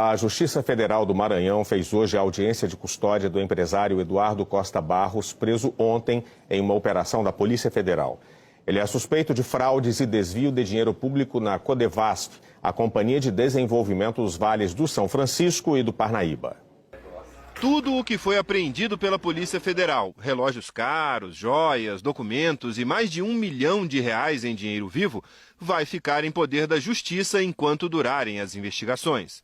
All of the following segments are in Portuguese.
A Justiça Federal do Maranhão fez hoje a audiência de custódia do empresário Eduardo Costa Barros, preso ontem em uma operação da Polícia Federal. Ele é suspeito de fraudes e desvio de dinheiro público na Codevasf, a Companhia de Desenvolvimento dos Vales do São Francisco e do Parnaíba. Tudo o que foi apreendido pela Polícia Federal, relógios caros, joias, documentos e mais de R$1 milhão em dinheiro vivo, vai ficar em poder da Justiça enquanto durarem as investigações.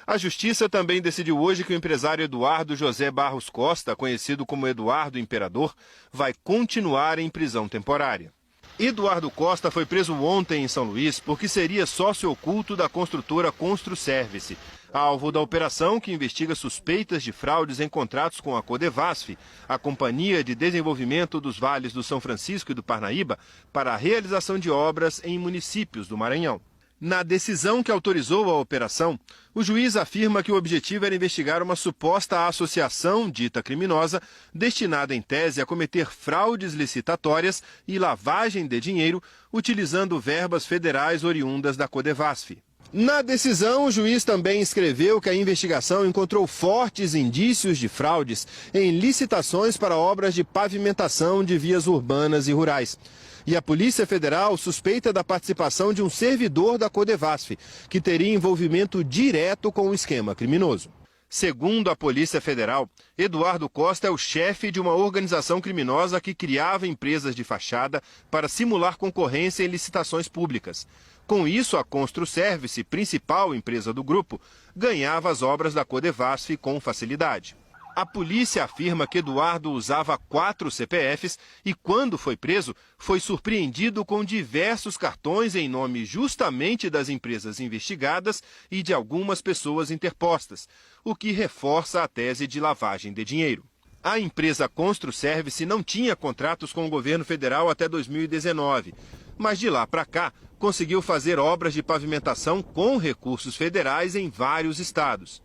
A Justiça também decidiu hoje que o empresário Eduardo José Barros Costa, conhecido como Eduardo Imperador, vai continuar em prisão temporária. Eduardo Costa foi preso ontem em São Luís porque seria sócio oculto da construtora Construservice, alvo da operação que investiga suspeitas de fraudes em contratos com a Codevasf, a Companhia de Desenvolvimento dos Vales do São Francisco e do Parnaíba, para a realização de obras em municípios do Maranhão. Na decisão que autorizou a operação, o juiz afirma que o objetivo era investigar uma suposta associação dita criminosa, destinada em tese a cometer fraudes licitatórias e lavagem de dinheiro, utilizando verbas federais oriundas da Codevasf. Na decisão, o juiz também escreveu que a investigação encontrou fortes indícios de fraudes em licitações para obras de pavimentação de vias urbanas e rurais. E a Polícia Federal suspeita da participação de um servidor da Codevasf, que teria envolvimento direto com o esquema criminoso. Segundo a Polícia Federal, Eduardo Costa é o chefe de uma organização criminosa que criava empresas de fachada para simular concorrência em licitações públicas. Com isso, a Construservice, principal empresa do grupo, ganhava as obras da Codevasf com facilidade. A polícia afirma que Eduardo usava 4 CPFs e, quando foi preso, foi surpreendido com diversos cartões em nome justamente das empresas investigadas e de algumas pessoas interpostas, o que reforça a tese de lavagem de dinheiro. A empresa Construservice não tinha contratos com o governo federal até 2019, mas de lá para cá conseguiu fazer obras de pavimentação com recursos federais em vários estados.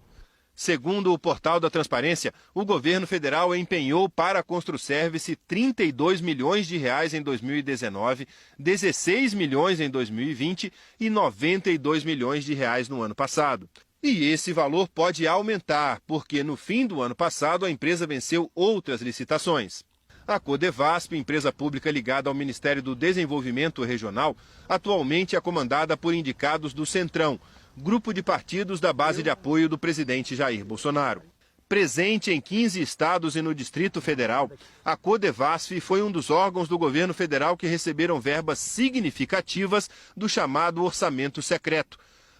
Segundo o Portal da Transparência, o governo federal empenhou para a Construservice R$32 milhões em 2019, 16 milhões em 2020 e 92 milhões no ano passado. E esse valor pode aumentar, porque no fim do ano passado a empresa venceu outras licitações. A Codevasf, empresa pública ligada ao Ministério do Desenvolvimento Regional, atualmente é comandada por indicados do Centrão, grupo de partidos da base de apoio do presidente Jair Bolsonaro. Presente em 15 estados e no Distrito Federal, a Codevasf foi um dos órgãos do governo federal que receberam verbas significativas do chamado orçamento secreto,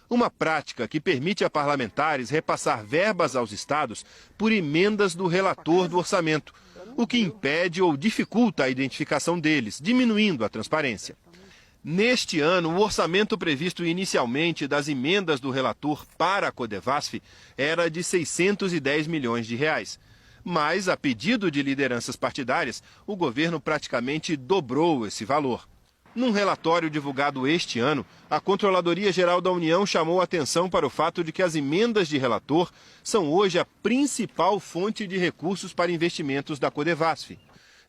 uma prática que permite a parlamentares repassar verbas aos estados por emendas do relator do orçamento, o que impede ou dificulta a identificação deles, diminuindo a transparência. Neste ano, o orçamento previsto inicialmente das emendas do relator para a Codevasf era de R$610 milhões. Mas, a pedido de lideranças partidárias, o governo praticamente dobrou esse valor. Num relatório divulgado este ano, a Controladoria Geral da União chamou atenção para o fato de que as emendas de relator são hoje a principal fonte de recursos para investimentos da Codevasf.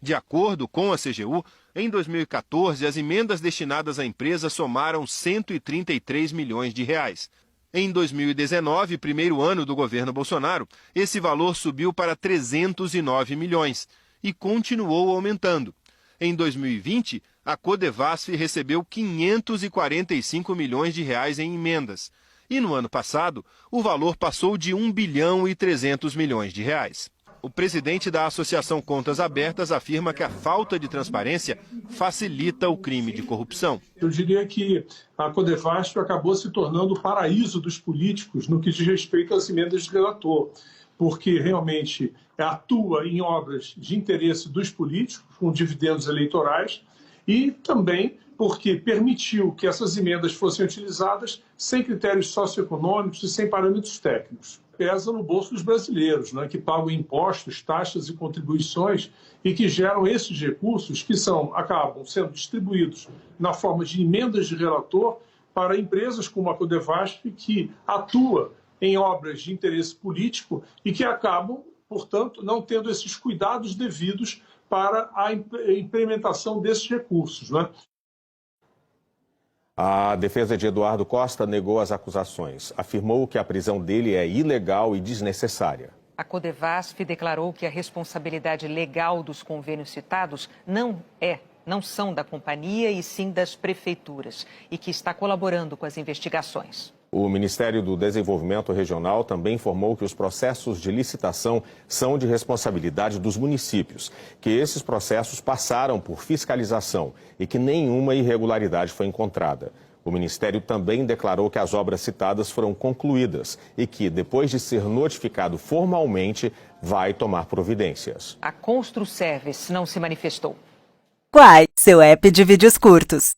De acordo com a CGU, em 2014, as emendas destinadas à empresa somaram R$133 milhões. Em 2019, primeiro ano do governo Bolsonaro, esse valor subiu para 309 milhões e continuou aumentando. Em 2020, a Codevasf recebeu 545 milhões em emendas. E no ano passado, o valor passou de R$1 bilhão e 300 milhões. O presidente da Associação Contas Abertas afirma que a falta de transparência facilita o crime de corrupção. Eu diria que a Codevasf acabou se tornando o paraíso dos políticos no que diz respeito às emendas de relator, porque realmente atua em obras de interesse dos políticos, com dividendos eleitorais, e também porque permitiu que essas emendas fossem utilizadas sem critérios socioeconômicos e sem parâmetros técnicos. Pesa no bolso dos brasileiros, né, que pagam impostos, taxas e contribuições e que geram esses recursos que acabam sendo distribuídos na forma de emendas de relator para empresas como a Codevasf, que atua em obras de interesse político e que acabam, portanto, não tendo esses cuidados devidos para a implementação desses recursos, né? A defesa de Eduardo Costa negou as acusações. Afirmou que a prisão dele é ilegal e desnecessária. A Codevasf declarou que a responsabilidade legal dos convênios citados não são da companhia e sim das prefeituras e que está colaborando com as investigações. O Ministério do Desenvolvimento Regional também informou que os processos de licitação são de responsabilidade dos municípios, que esses processos passaram por fiscalização e que nenhuma irregularidade foi encontrada. O Ministério também declarou que as obras citadas foram concluídas e que, depois de ser notificado formalmente, vai tomar providências. A Construservice não se manifestou. Quai, seu app de vídeos curtos.